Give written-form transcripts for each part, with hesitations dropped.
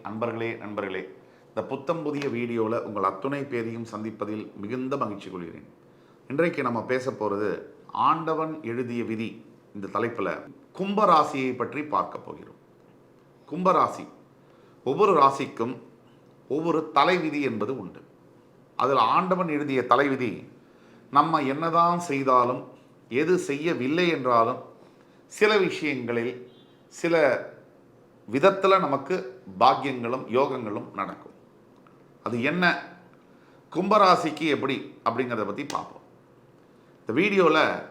அன்பர்களே நண்பர்களே, இந்த புத்தம் புதிய வீடியோவில் உங்கள் அத்துணை பேரையும் சந்திப்பதில் மிகுந்த மகிழ்ச்சி கொள்கிறேன். இன்றைக்கு நம்ம பேச போகிறது ஆண்டவன் எழுதிய விதி. இந்த தலைப்பில் கும்பராசியை பற்றி பார்க்க போகிறோம். கும்பராசி, ஒவ்வொரு ராசிக்கும் ஒவ்வொரு தலைவிதி என்பது உண்டு. அதில் ஆண்டவன் எழுதிய தலைவிதி நம்ம என்னதான் செய்தாலும், எது செய்யவில்லை என்றாலும், சில விஷயங்களில் சில விதத்தில் நமக்கு பாக்கியங்களும் யோகங்களும் நடக்கும். அது என்ன, கும்பராசிக்கு எப்படி அப்படிங்கிறத பற்றி பார்ப்போம். இந்த வீடியோவில்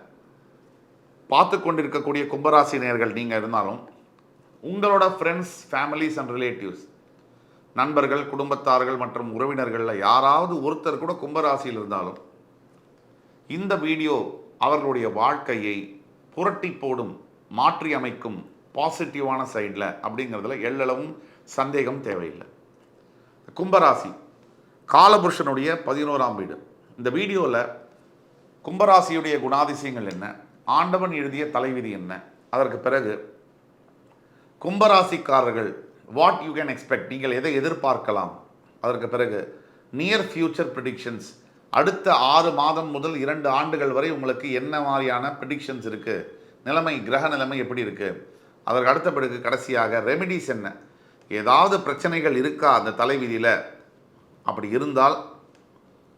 பார்த்து கொண்டிருக்கக்கூடிய கும்பராசி நேயர்கள் நீங்கள் இருந்தாலும், உங்களோட ஃப்ரெண்ட்ஸ், ஃபேமிலிஸ் அண்ட் ரிலேட்டிவ்ஸ், நண்பர்கள், குடும்பத்தார்கள் மற்றும் உறவினர்களில் யாராவது ஒருத்தர் கூட கும்பராசியில் இருந்தாலும் இந்த வீடியோ அவர்களுடைய வாழ்க்கையை புரட்டி போடும், மாற்றி அமைக்கும் பாசிட்டிவான சைடில் அப்படிங்கிறதுல எல்லளவும் சந்தேகம் தேவையில்லை. கும்பராசி காலபுருஷனுடைய 11ஆம் வீடு. இந்த வீடியோவில் கும்பராசியுடைய குணாதிசயங்கள் என்ன, ஆண்டவன் எழுதிய தலைவிதி என்ன, அதற்கு பிறகு கும்பராசிக்காரர்கள் வாட் யூ கேன் எக்ஸ்பெக்ட், நீங்கள் எதை எதிர்பார்க்கலாம், அதற்கு பிறகு நியர் ஃபியூச்சர் ப்ரிடிக்ஷன்ஸ், அடுத்த 6 மாதம் முதல் 2 ஆண்டுகள் வரை உங்களுக்கு என்ன மாதிரியான ப்ரிடிக்ஷன்ஸ் இருக்குது, நிலைமை, கிரக நிலைமை எப்படி இருக்குது, அதற்கு அடுத்த பிறகு கடைசியாக ரெமிடிஸ் என்ன, ஏதாவது பிரச்சனைகள் இருக்கா அந்த தலைவிதியில், அப்படி இருந்தால்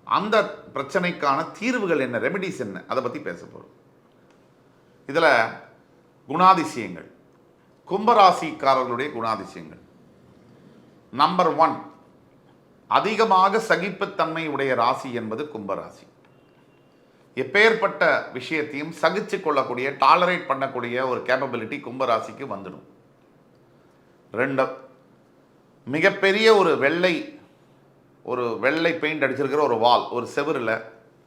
அந்த பிரச்சனைக்கான தீர்வுகள் என்ன, ரெமிடிஸ் என்ன, அதை பற்றி பேச போகிறோம். இதில் குணாதிசயங்கள், கும்பராசிக்காரர்களுடைய குணாதிசயங்கள். நம்பர் 1, அதிகமாக சகிப்புத்தன்மை உடைய ராசி என்பது கும்பராசி. எப்பேற்பட்ட விஷயத்தையும் சகிச்சு கொள்ளக்கூடிய, டாலரேட் பண்ணக்கூடிய ஒரு கேப்பபிலிட்டி கும்பராசிக்கு வந்துடும். 2, மிகப்பெரிய ஒரு வெள்ளை பெயிண்ட் அடிச்சிருக்கிற ஒரு வால், ஒரு செவரில்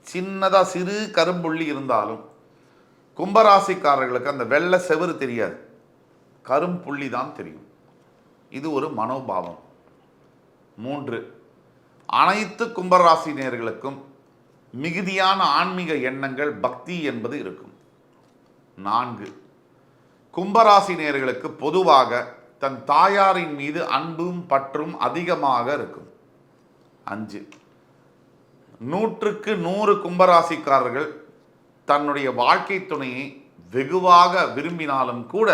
சின்னதாக சிறு கரும்புள்ளி இருந்தாலும் கும்பராசிக்காரர்களுக்கு அந்த வெள்ளை செவரு தெரியாது, கரும்புள்ளி தான் தெரியும். இது ஒரு மனோபாவம். 3, அனைத்து கும்பராசினியர்களுக்கும் மிகுதியான ஆன்மீக எண்ணங்கள், பக்தி என்பது இருக்கும். 4, கும்பராசினியர்களுக்கு பொதுவாக தன் தாயாரின் மீது அன்பும் பற்றும் அதிகமாக இருக்கும். 5, 100க்கு 100 கும்பராசிக்காரர்கள் தன்னுடைய வாழ்க்கை துணையை வெகுவாக விரும்பினாலும் கூட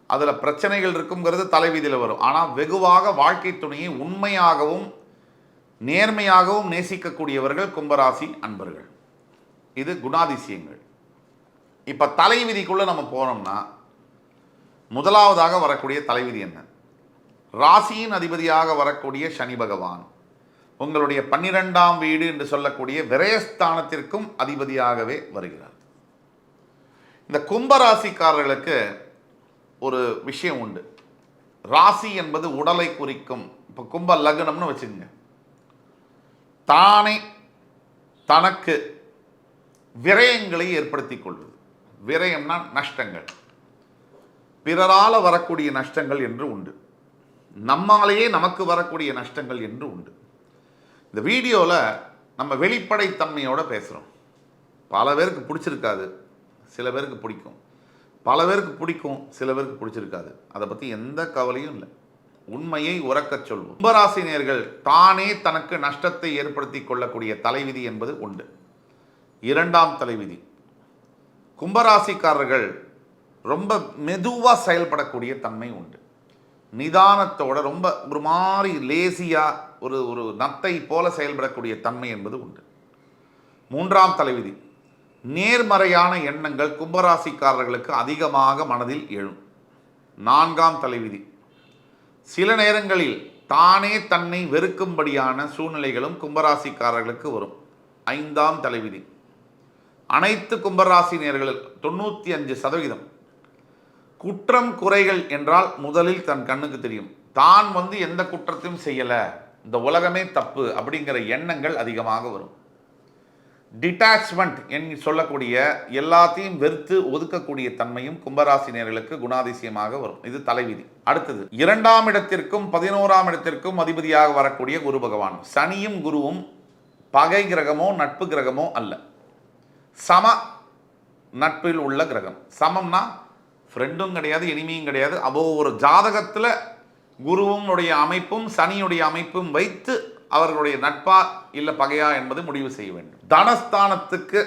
அதில் பிரச்சனைகள் இருக்குங்கிறது தலைவிதியில் வரும். ஆனால் வெகுவாக வாழ்க்கை துணையை உண்மையாகவும் நேர்மையாகவும் நேசிக்கக்கூடியவர்கள் கும்பராசி அன்பர்கள். இது குணாதிசயங்கள். இப்போ தலைவிதிக்குள்ளே நம்ம போனோம்னா, முதலாவதாக வரக்கூடிய தலைவிதி என்ன, ராசியின் அதிபதியாக வரக்கூடிய சனி பகவான் உங்களுடைய 12ஆம் வீடு என்று சொல்லக்கூடிய விரயஸ்தானத்திற்கும் அதிபதியாகவே வருகிறார். இந்த கும்பராசிக்காரர்களுக்கு ஒரு விஷயம் உண்டு. ராசி என்பது உடலை குறிக்கும். இப்போ கும்ப லக்னம்னு வச்சுக்கோங்க, தானே தனக்கு விரயங்களை ஏற்படுத்தி கொள்வது. விரயம்னா நஷ்டங்கள், பிறரால் வரக்கூடிய நஷ்டங்கள் என்று உண்டு, நம்மாலேயே நமக்கு வரக்கூடிய நஷ்டங்கள் என்று உண்டு. இந்த வீடியோவில் நம்ம வெளிப்படைத்தன்மையோடு பேசுகிறோம். பல பேருக்கு பிடிச்சிருக்காது, சில பேருக்கு பிடிக்கும், பல பேருக்கு பிடிக்கும், சில பேருக்கு பிடிச்சிருக்காது. அதை பற்றி எந்த கவலையும் இல்லை, உண்மையை உறக்கச் சொல்வோம். கும்பராசினியர்கள் தானே தனக்கு நஷ்டத்தை ஏற்படுத்தி கொள்ளக்கூடிய தலைவிதி என்பது உண்டு. 2ஆம் தலைவிதி, கும்பராசிக்காரர்கள் ரொம்ப மெதுவாக செயல்படக்கூடிய தன்மை உண்டு. நிதானத்தோட ரொம்ப ஒரு மாதிரி லேசியாக ஒரு நத்தை போல செயல்படக்கூடிய தன்மை என்பது உண்டு. 3ஆம் தலைவிதி, நேர்மறையான எண்ணங்கள் கும்பராசிக்காரர்களுக்கு அதிகமாக மனதில் எழும். 4ஆம் தலைவிதி, சில நேரங்களில் தானே தன்னை வெறுக்கும்படியான சூழ்நிலைகளும் கும்பராசிக்காரர்களுக்கு வரும். 5ஆம் தலைவிதி, அனைத்து கும்பராசினியர்கள் 95% குற்றம் குறைகள் என்றால் முதலில் தன் கண்ணுக்கு தெரியும். தான் எந்த குற்றத்தையும் செய்யலை, இந்த உலகமே தப்பு அப்படிங்கிற எண்ணங்கள் அதிகமாக வரும். டிட்டாச்மெண்ட் என்று சொல்லக்கூடிய எல்லாத்தையும் வெறுத்து ஒதுக்கக்கூடிய தன்மையும் கும்பராசினியர்களுக்கு குணாதிசயமாக வரும். இது தலைவிதி. அடுத்தது 2ஆம் இடத்திற்கும் 11ஆம் இடத்திற்கும் அதிபதியாக வரக்கூடிய குரு பகவான். சனியும் குருவும் பகை கிரகமோ நட்பு கிரகமோ அல்ல, சம நட்பில் உள்ள கிரகம். சமம்னா ஃப்ரெண்டும் கிடையாது, எனிமியும் கிடையாது. அப்போ ஒரு ஜாதகத்தில் குருவும் அமைப்பும் சனியுடைய அமைப்பும் வைத்து அவர்களுடைய நட்பா இல்ல பகையா என்பது முடிவு செய்ய வேண்டும். தனஸ்தானத்துக்கு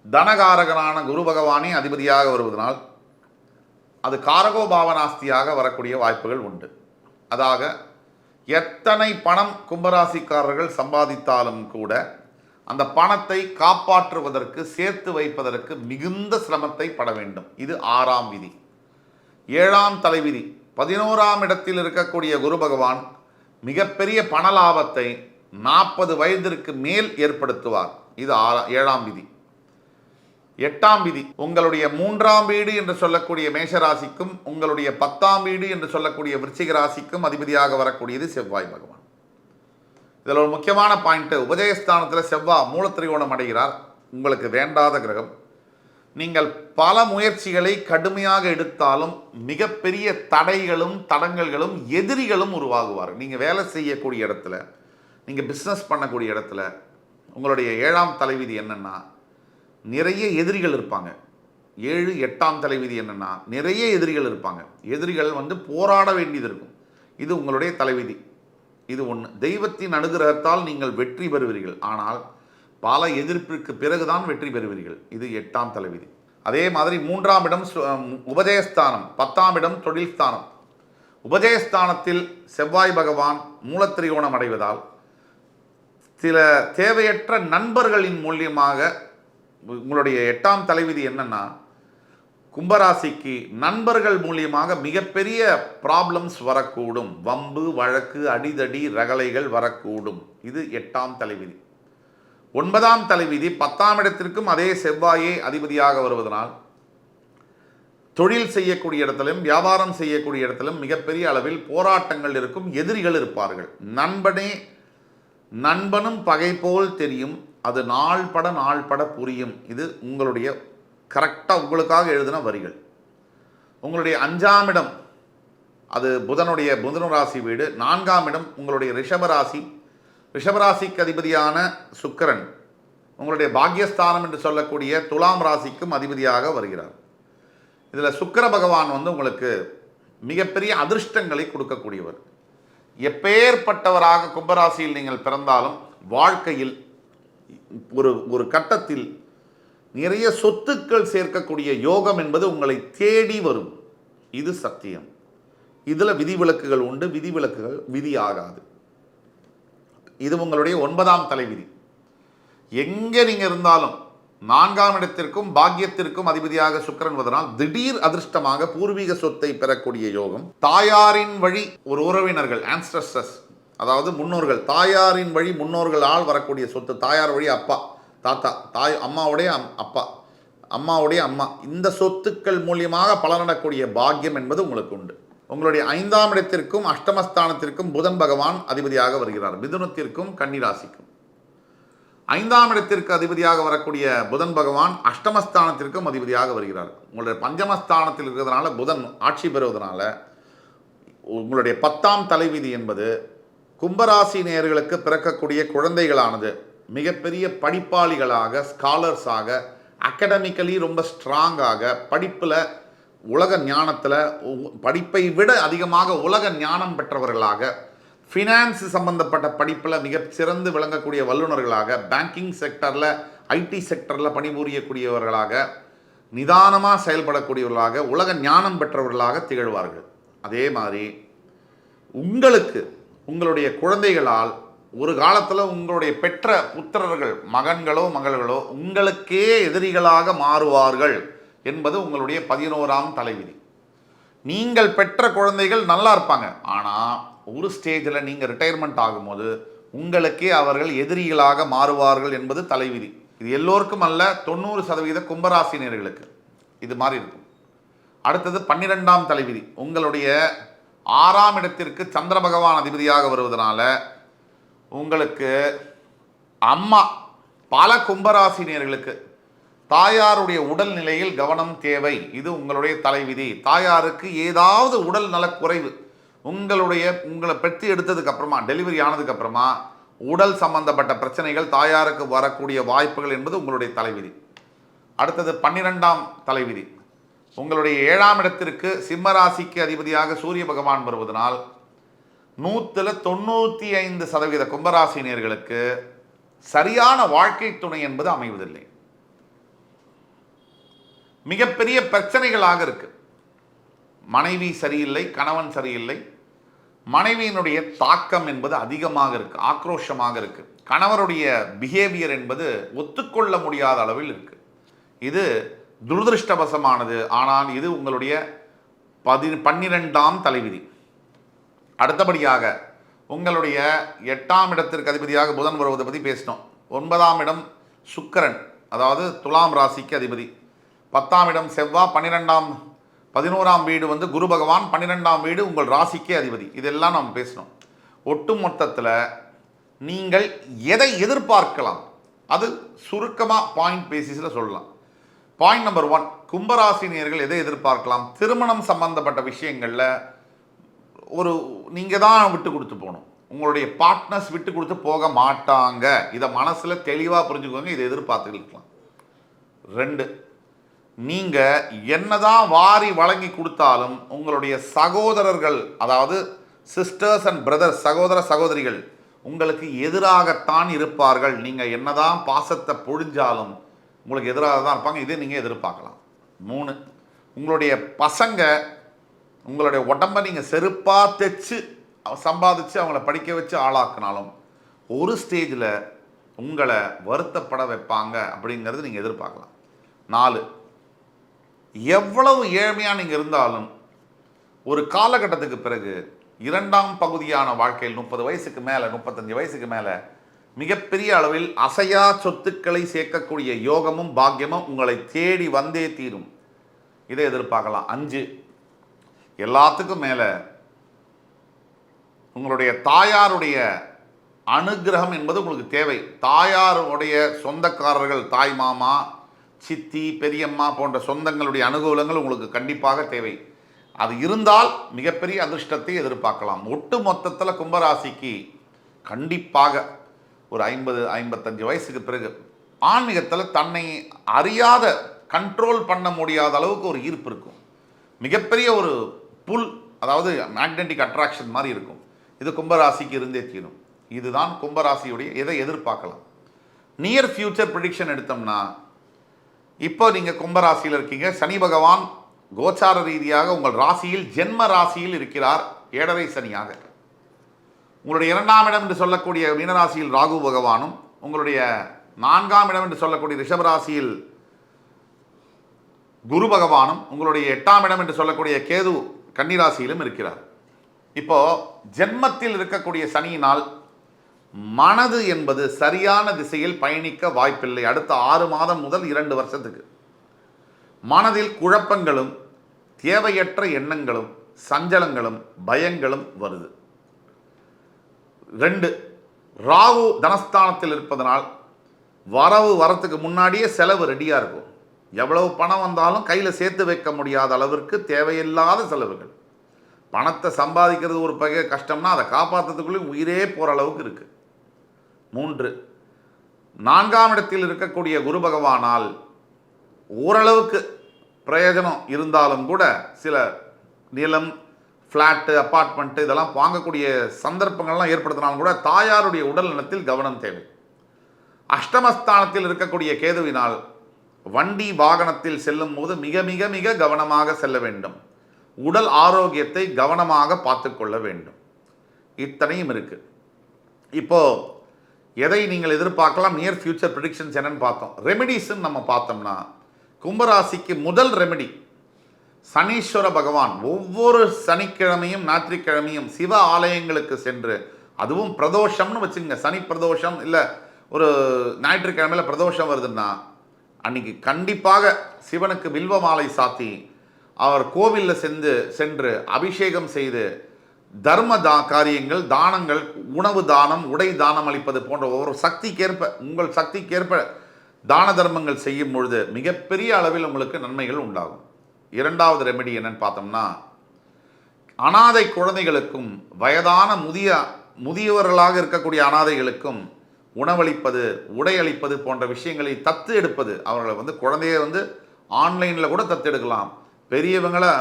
தனகாரகனான குரு பகவானே அதிபதியாக வருவதனால் அது காரகோபாவனாஸ்தியாக வரக்கூடிய வாய்ப்புகள் உண்டு. அதாக எத்தனை பணம் கும்பராசிக்காரர்கள் சம்பாதித்தாலும் கூட அந்த பணத்தை காப்பாற்றுவதற்கு சேர்த்து வைப்பதற்கு மிகுந்த சிரமத்தை பட வேண்டும். இது 6ஆம் விதி. 7ஆம் தலைவிதி 11ஆம் இடத்தில் இருக்கக்கூடிய குரு பகவான் மிகப்பெரிய பண லாபத்தை 40 வயதிற்கு மேல் ஏற்படுத்துவார். இது 7ஆம் விதி. 8ஆம் விதி உங்களுடைய 3ஆம் வீடு என்று சொல்லக்கூடிய மேஷராசிக்கும் உங்களுடைய 10ஆம் வீடு என்று சொல்லக்கூடிய விருச்சிக ராசிக்கும் அதிபதியாக வரக்கூடியது செவ்வாய் பகவான். இதில் ஒரு முக்கியமான பாயிண்ட், உபஜயஸ்தானத்தில் செவ்வாய் மூலத்திரிகோணம் அடைகிறார். உங்களுக்கு வேண்டாத கிரகம். நீங்கள் பல முயற்சிகளை கடுமையாக எடுத்தாலும் மிகப்பெரிய தடைகளும் தடங்கல்களும் எதிரிகளும் உருவாகுவார். நீங்கள் வேலை செய்யக்கூடிய இடத்துல, நீங்கள் பிஸ்னஸ் பண்ணக்கூடிய இடத்துல உங்களுடைய 7ஆம் தலைவிதி என்னென்னா நிறைய எதிரிகள் இருப்பாங்க. 7, 8ஆம் தலைவிதி என்னென்னா நிறைய எதிரிகள் இருப்பாங்க. எதிரிகள் போராட வேண்டியது இருக்கும். இது உங்களுடைய தலைவிதி. இது ஒன்று. தெய்வத்தின் அனுகிரகத்தால் நீங்கள் வெற்றி பெறுவீர்கள். ஆனால் பல எதிர்ப்பிற்கு பிறகுதான் வெற்றி பெறுவீர்கள். இது 8ஆம் தலைவிதி. அதே மாதிரி 3ஆம் இடம் உபஜயஸ்தானம், 10ஆம் இடம் தொழில் ஸ்தானம். உபஜயஸ்தானத்தில் செவ்வாய் பகவான் மூலத்திரிகோணம் அடைவதால் சில தேவையற்ற நண்பர்களின் மூலியமாக உங்களுடைய 8ஆம் தலைவிதி என்னன்னா கும்பராசிக்கு நண்பர்கள் மூலியமாக மிகப்பெரிய ப்ராப்ளம்ஸ் வரக்கூடும். வம்பு வழக்கு அடிதடி ரகளைகள் வரக்கூடும். இது 8ஆம் தலைவிதி. 9ஆம் தலைவிதி 10ஆம் இடத்திற்கும் அதே செவ்வாயே அதிபதியாக வருவதனால் தொழில் செய்யக்கூடிய இடத்திலும் வியாபாரம் செய்யக்கூடிய இடத்திலும் மிகப்பெரிய அளவில் போராட்டங்கள் இருக்கும். எதிரிகள் இருப்பார்கள். நண்பனும் பகை போல் தெரியும், அது நாள் பட புரியும். இது உங்களுடைய கரெக்டாக உங்களுக்காக எழுதின வரிகள். உங்களுடைய 5ஆம் இடம் அது புதன ராசி வீடு. 4ஆம் இடம் உங்களுடைய ரிஷபராசிக்கு அதிபதியான சுக்கிரன் உங்களுடைய பாக்யஸ்தானம் என்று சொல்லக்கூடிய துலாம் ராசிக்கும் அதிபதியாக வருகிறார். இதில் சுக்கிர பகவான் உங்களுக்கு மிகப்பெரிய அதிர்ஷ்டங்களை கொடுக்கக்கூடியவர். எப்பேற்பட்டவராக கும்பராசியில் நீங்கள் பிறந்தாலும் வாழ்க்கையில் ஒரு கட்டத்தில் நிறைய சொத்துக்கள் சேர்க்கக்கூடிய யோகம் என்பது உங்களை தேடி வரும். இது சத்தியம். இதில் விதிவிலக்குகள் உண்டு. விதிவிலக்குகள் விதியாகாது. இது உங்களுடைய 9ஆம் தலைவிதி. எங்கே நீங்கள் இருந்தாலும் 4ஆம் இடத்திற்கும் பாக்கியத்திற்கும் அதிபதியாக சுக்கிரன் வருவதனால் திடீர் அதிர்ஷ்டமாக பூர்வீக சொத்தை பெறக்கூடிய யோகம். தாயாரின் வழி ஒரு உறவினர்கள் ஆன்சஸ்டர்ஸ், அதாவது முன்னோர்கள், தாயாரின் வழி முன்னோர்களால் வரக்கூடிய சொத்து. தாயார் வழி அப்பா தாத்தா, அம்மாவுடைய அப்பா, அம்மாவுடைய அம்மா, இந்த சொத்துக்கள் மூலியமாக பலனடக்கூடிய பாக்கியம் என்பது உங்களுக்கு உண்டு. உங்களுடைய 5ஆம் இடத்திற்கும் அஷ்டமஸ்தானத்திற்கும் புதன் பகவான் அதிபதியாக வருகிறார். மிதுனத்திற்கும் கன்னிராசிக்கும் 5ஆம் இடத்திற்கு அதிபதியாக வரக்கூடிய புதன் பகவான் அஷ்டமஸ்தானத்திற்கும் அதிபதியாக வருகிறார். உங்களுடைய பஞ்சமஸ்தானத்தில் இருக்கிறதுனால புதன் ஆட்சி பெறுவதனால உங்களுடைய 10ஆம் தலைவிதி என்பது கும்பராசி நேயர்களுக்கு பிறக்கக்கூடிய குழந்தைகளானது மிகப்பெரிய படிப்பாளிகளாக, ஸ்காலர்ஸாக, அகடமிக்கலி ரொம்ப ஸ்ட்ராங்காக, படிப்பில் உலக ஞானத்தில் படிப்பை விட அதிகமாக உலக ஞானம் பெற்றவர்களாக, ஃபினான்ஸ் சம்பந்தப்பட்ட படிப்பில் மிக சிறந்து விளங்கக்கூடிய வல்லுநர்களாக, பேங்கிங் செக்டரில் ஐடி செக்டரில் பணிபுரியக்கூடியவர்களாக, நிதானமாக செயல்படக்கூடியவர்களாக, உலக ஞானம் பெற்றவர்களாக திகழ்வார்கள். அதே மாதிரி உங்களுடைய குழந்தைகளால் ஒரு காலத்தில் உங்களுடைய பெற்ற புத்திரர்கள், மகன்களோ மகள்களோ உங்களுக்கே எதிரிகளாக மாறுவார்கள் என்பது உங்களுடைய 11ஆம் தலைவிதி. நீங்கள் பெற்ற குழந்தைகள் நல்லா இருப்பாங்க, ஆனால் ஒரு ஸ்டேஜில் நீங்கள் ரிட்டையர்மெண்ட் ஆகும்போது உங்களுக்கே அவர்கள் எதிரிகளாக மாறுவார்கள் என்பது தலைவிதி. இது எல்லோருக்கும் அல்ல, 90% கும்பராசினியர்களுக்கு இது மாதிரி இருக்கும். அடுத்தது 12ஆம் தலைவிதி. உங்களுடைய 6ஆம் இடத்திற்கு சந்திர பகவான் அதிபதியாக வருவதனால உங்களுக்கு அம்மா, பல கும்பராசினியர்களுக்கு தாயாருடைய உடல் நிலையில் கவனம் தேவை. இது உங்களுடைய தலைவிதி. தாயாருக்கு ஏதாவது உடல் நலக்குறைவு உங்களை பெற்று எடுத்ததுக்கு அப்புறமா, டெலிவரி ஆனதுக்கு அப்புறமா உடல் சம்பந்தப்பட்ட பிரச்சனைகள் தாயாருக்கு வரக்கூடிய வாய்ப்புகள் என்பது உங்களுடைய தலைவிதி. அடுத்தது 12ஆம் தலைவிதி. உங்களுடைய 7ஆம் இடத்திற்கு சிம்ம ராசிக்கு அதிபதியாக சூரிய பகவான் வருவதனால் 195% கும்பராசினியர்களுக்கு சரியான வாழ்க்கை துணை என்பது அமைவதில்லை. மிகப்பெரிய பிரச்சனைகளாக இருக்கு. மனைவி சரியில்லை, கணவன் சரியில்லை, மனைவியினுடைய தாக்கம் என்பது அதிகமாக இருக்கு, ஆக்ரோஷமாக இருக்கு, கணவருடைய பிஹேவியர் என்பது ஒத்துக்கொள்ள முடியாத அளவில் இருக்கு. இது துரதிருஷ்டவசமானது. ஆனால் இது உங்களுடைய 12ஆம் தலைவிதி. அடுத்தபடியாக உங்களுடைய 8ஆம் இடத்திற்கு அதிபதியாக புதன் வருவதை பற்றி பேசினோம். 9ஆம் இடம் சுக்கிரன், அதாவது துலாம் ராசிக்கு அதிபதி. 10ஆம் இடம் செவ்வாய், 11ஆம் வீடு வந்து குரு பகவான், 12ஆம் வீடு உங்கள் ராசிக்கே அதிபதி. இதெல்லாம் நாம் பேசினோம். ஒட்டு மொத்தத்தில் நீங்கள் எதை எதிர்பார்க்கலாம், அது சுருக்கமாக பாயிண்ட் பேசிஸில் சொல்லலாம். பாயிண்ட் நம்பர் 1, கும்பராசினியர்கள் எதை எதிர்பார்க்கலாம்? திருமணம் சம்பந்தப்பட்ட விஷயங்களில் நீங்கள் தான் விட்டு கொடுத்து போகணும். உங்களுடைய பார்ட்னர்ஸ் விட்டு கொடுத்து போக மாட்டாங்க. இதை மனசில் தெளிவாக புரிஞ்சுக்கோங்க. இதை எதிர்பார்த்துக்கிட்டு இருக்கலாம். 2, நீங்கள் என்னதான் வாரி வழங்கி கொடுத்தாலும் உங்களுடைய சகோதரர்கள், அதாவது சிஸ்டர்ஸ் அண்ட் பிரதர்ஸ், சகோதர சகோதரிகள் உங்களுக்கு எதிராகத்தான் இருப்பார்கள். நீங்கள் என்னதான் பாசத்தை பொழிஞ்சாலும் உங்களுக்கு எதிராக தான் இருப்பாங்க. இதை நீங்கள் எதிர்பார்க்கலாம். 3, உங்களுடைய பசங்க உங்களுடைய உடம்பை நீங்கள் செருப்பாக தைச்சு சம்பாதிச்சு அவங்கள படிக்க வச்சு ஆளாக்குனாலும் ஒரு ஸ்டேஜில் உங்களை வருத்தப்பட வைப்பாங்க அப்படிங்கிறது நீங்கள் எதிர்பார்க்கலாம். 4, எவ்வளவு ஏழ்மையாக நீங்கள் இருந்தாலும் ஒரு காலகட்டத்துக்கு பிறகு 2ஆம் பகுதியான வாழ்க்கையில் 30 வயசுக்கு மேலே, 35 வயசுக்கு மேலே மிகப்பெரிய அளவில் அசையா சொத்துக்களை சேர்க்கக்கூடிய யோகமும் பாக்கியமும் உங்களை தேடி வந்தே தீரும். இதை எதிர்பார்க்கலாம். 5, எல்லாத்துக்கும் மேலே உங்களுடைய தாயாருடைய அனுகிரகம் என்பது உங்களுக்கு தேவை. தாயாருடைய சொந்தக்காரர்கள், தாய் மாமா, சித்தி, பெரியம்மா போன்ற சொந்தங்களுடைய அனுகூலங்கள் உங்களுக்கு கண்டிப்பாக தேவை. அது இருந்தால் மிகப்பெரிய அதிர்ஷ்டத்தை எதிர்பார்க்கலாம். ஒட்டு மொத்தத்தில் கும்பராசிக்கு கண்டிப்பாக ஒரு 50-55 வயசுக்கு பிறகு ஆன்மீகத்தில் தன்னை அறியாத, கண்ட்ரோல் பண்ண முடியாத அளவுக்கு ஒரு ஈர்ப்பு இருக்கும். மிகப்பெரிய ஒரு புல், அதாவது மேக்னெட்டிக் அட்ராக்ஷன் மாதிரி இருக்கும். இது கும்பராசிக்கு இருந்தே தீரும். இதுதான் கும்பராசியுடைய எதை எதிர்பார்க்கலாம். நியர் ஃபியூச்சர் ப்ரிடிக்ஷன் எடுத்தோம்னா, இப்போ நீங்கள் கும்பராசியில் இருக்கீங்க. சனி பகவான் கோச்சார ரீதியாக உங்கள் ராசியில் ஜென்ம ராசியில் இருக்கிறார், 7.5 சனியாக. உங்களுடைய 2ஆம் இடம் என்று சொல்லக்கூடிய மீனராசியில் ராகு பகவானும், உங்களுடைய 4ஆம் இடம் என்று சொல்லக்கூடிய ரிஷபராசியில் குரு பகவானும், உங்களுடைய 8ஆம் இடம் என்று சொல்லக்கூடிய கேது கன்னிராசியிலும் இருக்கிறார். இப்போ ஜென்மத்தில் இருக்கக்கூடிய சனியினால் மனது என்பது சரியான திசையில் பயணிக்க வாய்ப்பில்லை. அடுத்த 6 மாதம் முதல் 2 வருஷத்துக்கு மனதில் குழப்பங்களும், தேவையற்ற எண்ணங்களும், சஞ்சலங்களும், பயங்களும் வருது. 2, ராகு தனஸ்தானத்தில் இருப்பதனால் வரத்துக்கு முன்னாடியே செலவு ரெடியாக இருக்கும். எவ்வளவு பணம் வந்தாலும் கையில் சேர்த்து வைக்க முடியாத அளவிற்கு தேவையில்லாத செலவுகள். பணத்தை சம்பாதிக்கிறது ஒரு பகை கஷ்டம்னா அதை காப்பாற்றுறதுக்குள்ளே உயிரே போகிற அளவுக்கு இருக்குது. 3, 4ஆம் இடத்தில் இருக்கக்கூடிய குரு பகவானால் ஓரளவுக்கு பிரயோஜனம் இருந்தாலும் கூட சில நிலம், ஃப்ளாட்டு, அப்பார்ட்மெண்ட்டு இதெல்லாம் வாங்கக்கூடிய சந்தர்ப்பங்கள்லாம் ஏற்படுத்தினாலும் கூட தாயாருடைய உடல் நலத்தில் கவனம் தேவை. அஷ்டமஸ்தானத்தில் இருக்கக்கூடிய கேதுவினால் வண்டி வாகனத்தில் செல்லும் போது மிக மிக மிக கவனமாக செல்ல வேண்டும். உடல் ஆரோக்கியத்தை கவனமாக பார்த்து கொள்ள வேண்டும். இத்தனையும் இருக்குது. இப்போது எதை நீங்கள் எதிர்பார்க்கலாம்? நியர் ஃபியூச்சர் ப்ரிடிக்ஷன்ஸ் என்னன்னு பார்த்தோம். ரெமெடிஸ்ன்னு நம்ம பார்த்தோம்னா, கும்பராசிக்கு முதல் ரெமெடி சனீஸ்வர பகவான் ஒவ்வொரு சனிக்கிழமையும் ஞாயிற்றுக்கிழமையும் சிவ ஆலயங்களுக்கு சென்று, அதுவும் பிரதோஷம்னு வச்சுங்க, சனி பிரதோஷம் இல்லை ஒரு ஞாயிற்றுக்கிழமையில் பிரதோஷம் வருதுன்னா அன்றைக்கி கண்டிப்பாக சிவனுக்கு வில்வ மாலை சாத்தி அவர் கோவிலில் சென்று அபிஷேகம் செய்து தர்ம காரியங்கள், தானங்கள், உணவு தானம், உடை தானம் அளிப்பது போன்ற ஒவ்வொரு சக்திக்கேற்ப, உங்கள் சக்திக்கேற்ப தான தர்மங்கள் செய்யும் பொழுது மிகப்பெரிய அளவில் உங்களுக்கு நன்மைகள் உண்டாகும். 2வது ரெமெடி என்னன்னு பார்த்தோம்னா, அனாதை குழந்தைகளுக்கும் வயதான முதியவர்களாக இருக்கக்கூடிய அனாதைகளுக்கும் உணவளிப்பது, உடையளிப்பது போன்ற விஷயங்களை தத்து எடுப்பது. அவர்களை குழந்தைய ஆன்லைனில் கூட தத்து எடுக்கலாம். பெரியவங்களை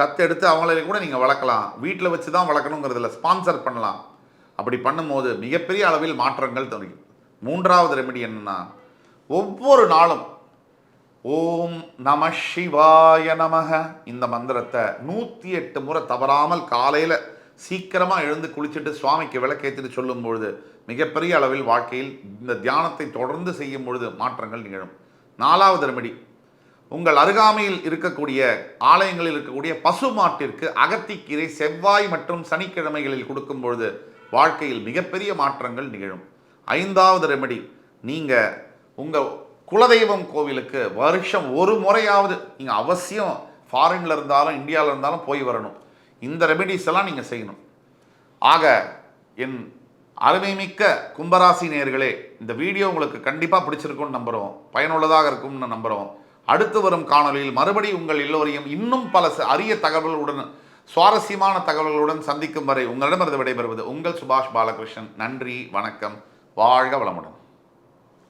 தத்தெடுத்து அவங்கள கூட நீங்கள் வளர்க்கலாம். வீட்டில் வச்சு தான் வளர்க்கணுங்கிறதுல ஸ்பான்சர் பண்ணலாம். அப்படி பண்ணும்போது மிகப்பெரிய அளவில் மாற்றங்கள் தெரியும். 3வது ரெமெடி என்னன்னா, ஒவ்வொரு நாளும் ஓம் நம சிவாய நமக இந்த மந்திரத்தை 108 முறை தவறாமல் காலையில் சீக்கிரமாக எழுந்து குளிச்சுட்டு சுவாமிக்கு விளக்கேற்றிட்டு சொல்லும் பொழுது மிகப்பெரிய அளவில் வாழ்க்கையில் இந்த தியானத்தை தொடர்ந்து செய்யும் பொழுது மாற்றங்கள் நிகழும். 4வது ரெமெடி, உங்கள் அருகாமையில் இருக்கக்கூடிய ஆலயங்களில் இருக்கக்கூடிய பசு மாட்டிற்கு அகத்திக்கீரை செவ்வாய் மற்றும் சனிக்கிழமைகளில் கொடுக்கும் பொழுது வாழ்க்கையில் மிகப்பெரிய மாற்றங்கள் நிகழும். 5வது ரெமெடி, நீங்கள் உங்கள் குலதெய்வம் கோவிலுக்கு வருஷம் ஒரு முறையாவது நீங்கள் அவசியம் ஃபாரின்ல இருந்தாலும் இந்தியாவில் இருந்தாலும் போய் வரணும். இந்த ரெமெடிஸ் எல்லாம் நீங்கள் செய்யணும். ஆக என் அருமைமிக்க கும்பராசி நேயர்களே, இந்த வீடியோ உங்களுக்கு கண்டிப்பாக பிடிச்சிருக்கும்னு நம்புகிறோம், பயனுள்ளதாக இருக்கும்னு நம்புகிறோம். அடுத்து வரும் காணொலியில் மறுபடியும் உங்கள் எல்லோரையும் இன்னும் பல அரிய தகவல்களுடன் சுவாரஸ்யமான தகவல்களுடன் சந்திக்கும் வரை உங்களிடமிருந்து விடைபெறுவது உங்கள் சுபாஷ் பாலகிருஷ்ணன். நன்றி, வணக்கம், வாழ்க வளமுடன்.